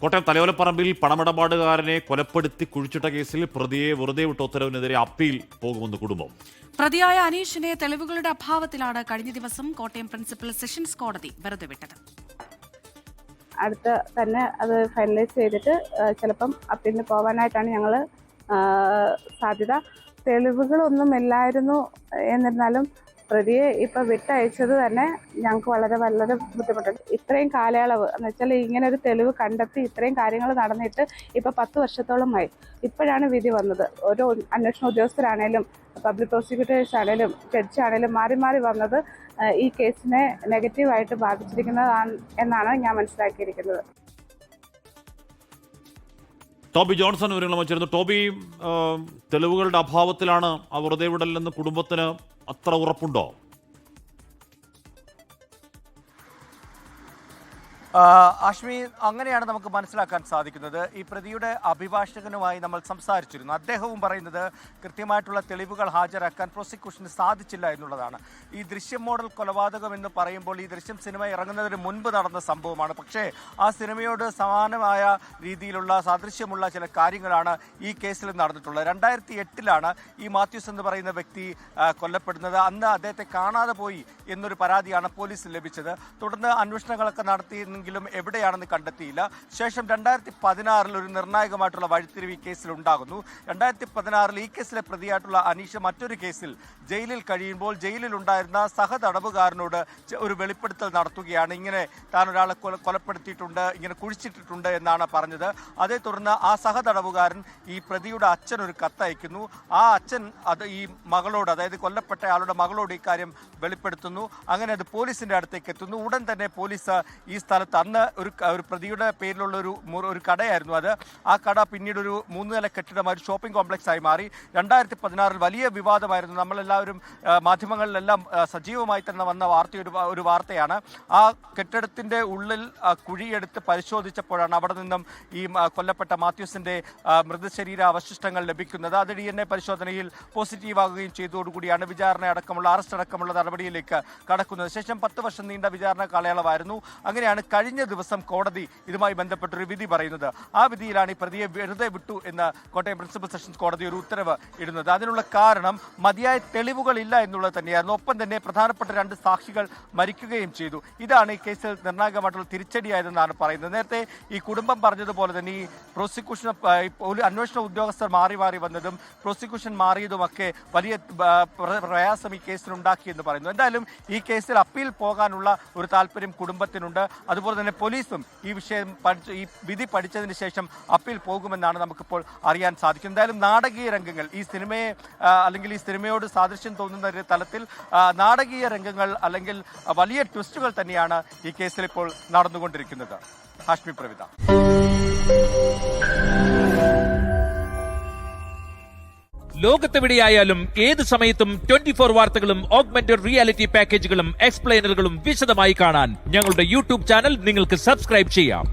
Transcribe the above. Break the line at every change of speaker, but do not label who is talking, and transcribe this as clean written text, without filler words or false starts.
കോട്ടയം തലയോലപ്പറമ്പിൽ പണമിടപാടുകാരനെ കൊലപ്പെടുത്തി കുഴിച്ചിട്ട കേസിൽ പ്രതിയെ വെറുതെ വിട്ട ഉത്തരവിനെതിരെ അപ്പീൽ പോകുമെന്ന് കുടുംബം.
പ്രതിയായ അനീഷിനെ തെളിവുകളുടെ അഭാവത്തിലാണ് കഴിഞ്ഞ ദിവസം കോട്ടയം പ്രിൻസിപ്പൽ സെഷൻസ് കോടതി വെറുതെ വിട്ടത്.
അടുത്ത് തന്നെ അത് ഫൈനലൈസ് ചെയ്തിട്ട് ചിലപ്പം അപ്പീലിന് പോകാനായിട്ടാണ് ഞങ്ങൾ സാധ്യത. തെളിവുകളൊന്നും ഇല്ലായിരുന്നു എന്നിരുന്നാലും പ്രതിയെ ഇപ്പം വിട്ടയച്ചത് തന്നെ ഞങ്ങൾക്ക് വളരെ ബുദ്ധിമുട്ടുണ്ട്. ഇത്രയും കാലയളവ് എന്ന് വെച്ചാൽ ഇങ്ങനെ ഒരു തെളിവ് കണ്ടെത്തി ഇത്രയും കാര്യങ്ങൾ നടന്നിട്ട് ഇപ്പം 10 വർഷത്തോളമായി. ഇപ്പോഴാണ് വിധി വന്നത്. ഓരോ അന്വേഷണ ഉദ്യോഗസ്ഥരാണേലും പബ്ലിക് പ്രോസിക്യൂട്ടേഴ്സ് ആണേലും ജഡ്ജാണേലും മാറി മാറി വന്നത് ഈ കേസിനെ നെഗറ്റീവായിട്ട് ബാധിച്ചിരിക്കുന്നതാണ് എന്നാണ് ഞാൻ മനസ്സിലാക്കിയിരിക്കുന്നത്.
ടോബി ജോൺസൺ വിവരങ്ങൾ വച്ചിരുന്നു. ടോബി, തെളിവുകളുടെ അഭാവത്തിലാണ് ആ വെറുതെ വിടലെന്ന് കുടുംബത്തിന് അത്ര ഉറപ്പുണ്ടോ?
അശ്മി, അങ്ങനെയാണ് നമുക്ക് മനസ്സിലാക്കാൻ സാധിക്കുന്നത്. ഈ പ്രതിയുടെ അഭിഭാഷകനുമായി നമ്മൾ സംസാരിച്ചിരുന്നു. അദ്ദേഹവും പറയുന്നത് കൃത്യമായിട്ടുള്ള തെളിവുകൾ ഹാജരാക്കാൻ പ്രോസിക്യൂഷന് സാധിച്ചില്ല എന്നുള്ളതാണ്. ഈ ദൃശ്യം മോഡൽ കൊലപാതകം എന്ന് പറയുമ്പോൾ ഈ ദൃശ്യം സിനിമ ഇറങ്ങുന്നതിന് മുൻപ് നടന്ന സംഭവമാണ്. പക്ഷേ ആ സിനിമയോട് സമാനമായ രീതിയിലുള്ള സാദൃശ്യമുള്ള ചില കാര്യങ്ങളാണ് ഈ കേസിൽ നടന്നിട്ടുള്ളത്. 2008 ഈ മാത്യൂസ് എന്ന് പറയുന്ന വ്യക്തി കൊല്ലപ്പെടുന്നത്. അന്ന് അദ്ദേഹത്തെ കാണാതെ പോയി എന്നൊരു പരാതിയാണ് പോലീസിന് ലഭിച്ചത്. തുടർന്ന് അന്വേഷണങ്ങളൊക്കെ നടത്തി എവിടെയാണെന്ന് കണ്ടെത്തിയില്ല. ശേഷം 2016 ഒരു നിർണായകമായിട്ടുള്ള വഴിത്തിരിവ് ഈ കേസിൽ ഉണ്ടാകുന്നു. 2016 ഈ കേസിലെ പ്രതിയായിട്ടുള്ള അനീഷ് മറ്റൊരു കേസിൽ ജയിലിൽ കഴിയുമ്പോൾ ജയിലിൽ ഉണ്ടായിരുന്ന സഹതടവുകാരനോട് ഒരു വെളിപ്പെടുത്തൽ നടത്തുകയാണ്. ഇങ്ങനെ താൻ ഒരാളെ കൊലപ്പെടുത്തിയിട്ടുണ്ട്, ഇങ്ങനെ കുഴിച്ചിട്ടിട്ടുണ്ട് എന്നാണ് പറഞ്ഞത്. അതേ തുടർന്ന് ആ സഹതടവുകാരൻ ഈ പ്രതിയുടെ അച്ഛൻ ഒരു കത്തയക്കുന്നു. ആ അച്ഛൻ അത് ഈ മകളോട്, അതായത് കൊല്ലപ്പെട്ട ആളുടെ മകളോട് ഈ കാര്യം വെളിപ്പെടുത്തുന്നു. അങ്ങനെ അത് പോലീസിന്റെ അടുത്തേക്ക് എത്തുന്നു. ഉടൻ തന്നെ പോലീസ് ഈ സ്ഥലത്ത്, അന്ന് ഒരു പ്രതിയുടെ പേരിലുള്ള ഒരു കടയായിരുന്നു അത്. ആ കട പിന്നീട് ഒരു 3 നില കെട്ടിടമായി ഒരു ഷോപ്പിംഗ് കോംപ്ലക്സ് ആയി മാറി. 2016 വലിയ വിവാദമായിരുന്നു. നമ്മളെല്ലാവരും മാധ്യമങ്ങളിലെല്ലാം സജീവമായി തന്നെ വന്ന ഒരു വാർത്തയാണ്. ആ കെട്ടിടത്തിന്റെ ഉള്ളിൽ കുഴിയെടുത്ത് പരിശോധിച്ചപ്പോഴാണ് അവിടെ നിന്നും ഈ കൊല്ലപ്പെട്ട മാത്യൂസിന്റെ മൃതശരീര അവശിഷ്ടങ്ങൾ ലഭിക്കുന്നത്. അത് DNA പരിശോധനയിൽ പോസിറ്റീവാകുകയും ചെയ്തതോടുകൂടിയാണ് വിചാരണ അടക്കമുള്ള അറസ്റ്റ് അടക്കമുള്ള നടപടിയിലേക്ക് കടക്കുന്നത്. ശേഷം 10 വർഷം നീണ്ട വിചാരണ കാലയളവായിരുന്നു. അങ്ങനെയാണ് കഴിഞ്ഞ ദിവസം കോടതി ഇതുമായി ബന്ധപ്പെട്ടൊരു വിധി പറയുന്നത്. ആ വിധിയിലാണ് ഈ പ്രതിയെ വെറുതെ വിട്ടു എന്ന് കോട്ടയം പ്രിൻസിപ്പൽ സെഷൻസ് കോടതി ഒരു ഉത്തരവ് ഇടുന്നത്. അതിനുള്ള കാരണം മതിയായ തെളിവുകളില്ല എന്നുള്ളത് തന്നെയായിരുന്നു. ഒപ്പം തന്നെ പ്രധാനപ്പെട്ട 2 സാക്ഷികൾ മരിക്കുകയും ചെയ്തു. ഇതാണ് ഈ കേസിൽ നിർണായകമായിട്ടുള്ള തിരിച്ചടിയായതെന്നാണ് പറയുന്നത്. നേരത്തെ ഈ കുടുംബം പറഞ്ഞതുപോലെ തന്നെ ഈ പ്രോസിക്യൂഷൻ അന്വേഷണ ഉദ്യോഗസ്ഥർ മാറി വന്നതും പ്രോസിക്യൂഷൻ മാറിയതുമൊക്കെ വലിയ പ്രയാസം ഈ കേസിലുണ്ടാക്കിയെന്ന് പറയുന്നു. എന്തായാലും ഈ കേസിൽ അപ്പീൽ പോകാനുള്ള ഒരു താല്പര്യം കുടുംബത്തിനുണ്ട്. അതുപോലെ തന്നെ പോലീസും ഈ വിഷയം ഈ വിധി പഠിച്ചതിന് ശേഷം അപ്പീൽ പോകുമെന്നാണ് നമുക്കിപ്പോൾ അറിയാൻ സാധിക്കുന്നത്. എന്തായാലും നാടകീയ രംഗങ്ങൾ ഈ സിനിമയെ അല്ലെങ്കിൽ ഈ സിനിമയോട് സാദൃശ്യം തോന്നുന്ന ഒരു തലത്തിൽ നാടകീയ രംഗങ്ങൾ അല്ലെങ്കിൽ വലിയ ട്വിസ്റ്റുകൾ തന്നെയാണ് ഈ കേസിൽ ഇപ്പോൾ നടന്നുകൊണ്ടിരിക്കുന്നത്. ഹാഷ്മി പ്രവിത.
ലോകത്തെവിടെയായാലും ഏത് സമയത്തും 24 വാർത്തകളും ഓഗ്മെന്റഡ് റിയാലിറ്റി പാക്കേജുകളും എക്സ്പ്ലെയിനറുകളും വിശദമായി കാണാൻ ഞങ്ങളുടെ യൂട്യൂബ് ചാനൽ നിങ്ങൾക്ക് സബ്സ്ക്രൈബ് ചെയ്യാം.